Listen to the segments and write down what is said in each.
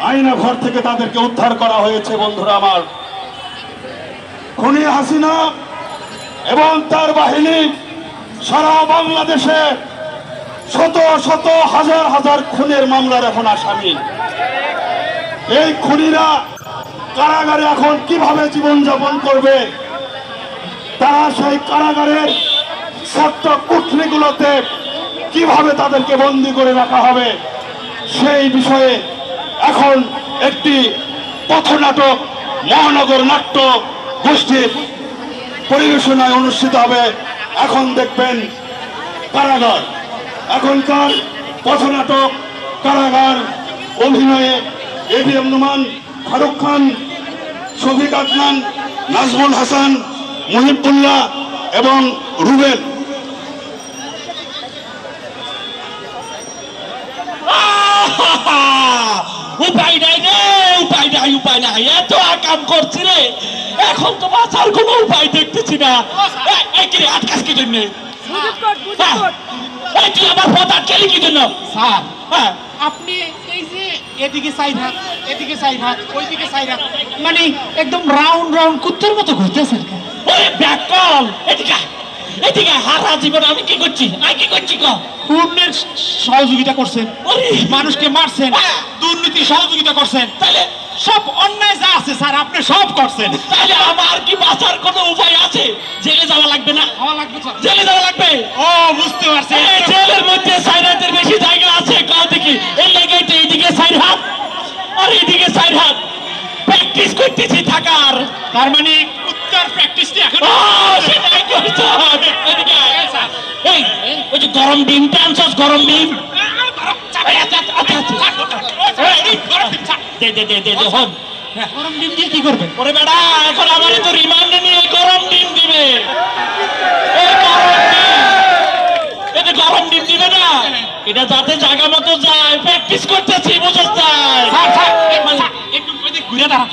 আয়না ঘর থেকে তাদেরকে উদ্ধার করা হয়েছে। বন্ধুরা আমার, খুনি হাসিনা এবং তার বাহিনী সারা বাংলাদেশে শত শত হাজার হাজার খুনের মামলার এখন আসামি। এই খুনিরা কারাগারে এখন কিভাবে জীবনযাপন করবে, তারা সেই কারাগারের ছোট্ট কুঠরিগুলোতে কিভাবে তাদেরকে বন্দী করে রাখা হবে, সেই বিষয়ে এখন একটি পথনাটক মহানগর নাট্য গোষ্ঠীর পরিবেশনায় অনুষ্ঠিত হবে। এখন দেখবেন কারাগার, এখনকার পথনাটক কারাগার অভিনয়ে এবিএম নোমান, ফারুক খান, শফিক আদনান, নাজমুল হাসান, মুহিবুল্লাহ এবং রুবেল। উপায় নাই রে, উপায় নাই, উপায় নাই। এত আকাম করছি রে, এখন তো বাঁচার কোনো উপায় দেখতেছি না। আটকাস কি জন্য? তুই আমার পথ আটকালি কি জন্য? স্যার আপনি এই যে এদিকে সাইড হাত, এদিকে সাইড হাত, ওইদিকে সাইড হাত, মানে একদম রাউন্ড রাউন্ড কুত্তার মতো ঘুরতেছেন। ওরে ব্যাকল, এদিকে এদিকে। হারা জীবন আমি কি করছি? আমি কি করছি ক? খুনের সহযোগিতা করছেন, মানুষকে মারছেন, দুর্নীতি সহযোগিতা করছেন, তাহলে সব অন্যায় যা আছে স্যার আপনি সব করছেন। তাহলে আমার কি বাঁচার কোনো উপায় আছে? জেলে যাওয়া লাগবে না? হওয়া লাগবে স্যার। জেলে যাওয়া লাগবে? ও বুঝতে পারছি। এই জেলের মধ্যে সাইড হাতের বেশি জায়গা আছে, কাও দেখি। এই লেগে তো এইদিকে সাইড হাত আর এইদিকে সাইড হাত প্র্যাকটিস করতেছি থাকার। তার মানে কুত্তার প্র্যাকটিসটি এখন সেটাই করছো। এদিকে আয়। এই ওই যে গরম ডিমটা আনছস, গরম ডিম। হন গরম ডিম দিয়ে কি করবেন? ওরে বেটা, এখন আমারে তো রিমান্ডে নিয়ে গরম ডিম দিবে। এই গরম ডিম, এটা গরম ডিম দিবে না, এটা যাতে জায়গা মতো যায়। প্র্যাকটিস করতেছি, বুঝছ? একটু ঘুরে দাঁড়ান।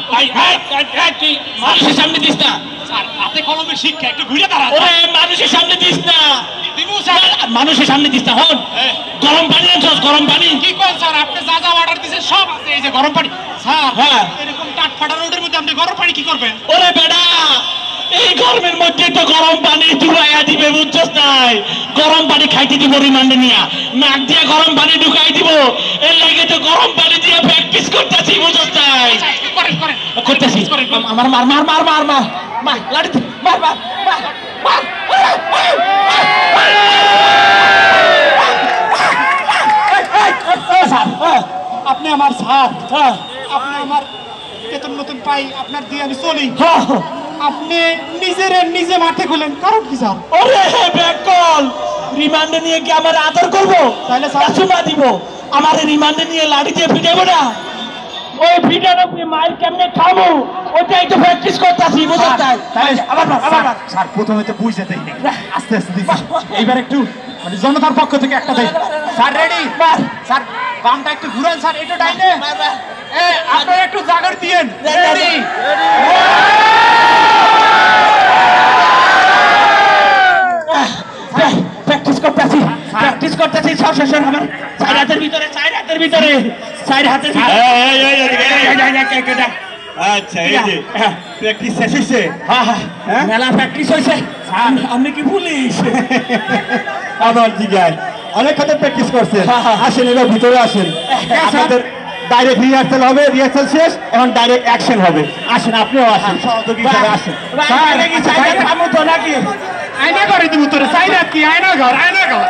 তুই মানুষের সামনে দিস না। স্যার হাতে কলমের শিক্ষা, একটু ঘুরে দাঁড়ান। ওরে মানুষের সামনে দিস না, দিবু স্যার। মানুষের সামনে দিস না। হন গরম পানি আনছস, গরম পানি। কি করেন স্যার? আপনি যা যা অর্ডার দিয়েছেন সব আছে। এই যে গরম পানি স্যার। হ্যাঁ, এরকম টাট ফাটা রোডের মধ্যে আপনি গরম পানি কি করবেন? ওরে বেটা, এই গরমের মধ্যে তো গরম পানি ঢুকাইয়া দিবে, বুঝছস? নাই গরম পানি খাইতে দিব রিমান্ডে নিয়া, নাক দিয়ে গরম পানি ঢুকাই দিব। এর লাগে তো গরম পানি দিয়ে প্র্যাকটিস করতেছি, বুঝছস? নাই করেন করেন করতেছি। আমার মার মার মার মার মার মার লাড়ি মার মার মার মার। আপনি আমার স্যার, আপনি আমার বেতন মতন পাই, আপনার দিয়ে আমি চলি। আপনি নিজে মাঠে খুলেন, কারণ কি স্যার? ওরে ব্যাকল, রিমান্ডে নিয়ে কি আমার আদর করবো? তাহলে স্যার চুমা দিব? আমার রিমান্ডে নিয়ে লাড়ি দিয়ে পিটাবো না? ওই পিটানো মাইল কেমনে খাবো, ওটাই তো প্র্যাকটিস করতেছি, বুঝতে? আবার স্যার প্রথমে তো বুঝে দেই আস্তে আস্তে দিই। এইবার একটু মানে জনতার পক্ষ থেকে একটা দেই। Sir ready? স্যার বামটা একটু ঘুরান স্যার, একটু ডাইনে। আপনারা একটু জাগার দিয়েন। রেডি? প্র্যাকটিস করতেছি সব আমার চার হাতের ভিতরে, চার হাতের ভিতরে, চার হাতের ভিতরে। আচ্ছা, এই যে প্র্যাকটিস শেষ হয়েছে। মেলা প্র্যাকটিস হয়েছে। আপনি কি পুলিশ? আমার জিগায় অনেক হাতে প্র্যাকটিস করছেন। আসেন, এবার ভিতরে আসেন। আপনাদের ডাইরেক্ট রিহার্সাল হবে, রিহার্সাল শেষ, এখন ডাইরেক্ট অ্যাকশন হবে। আসেন, আপনিও আসেন, সহযোগী হিসেবে আসেন। নাকি আয়না করে দিব তোরে? চাই কি আয়না ঘর? আয়না ঘর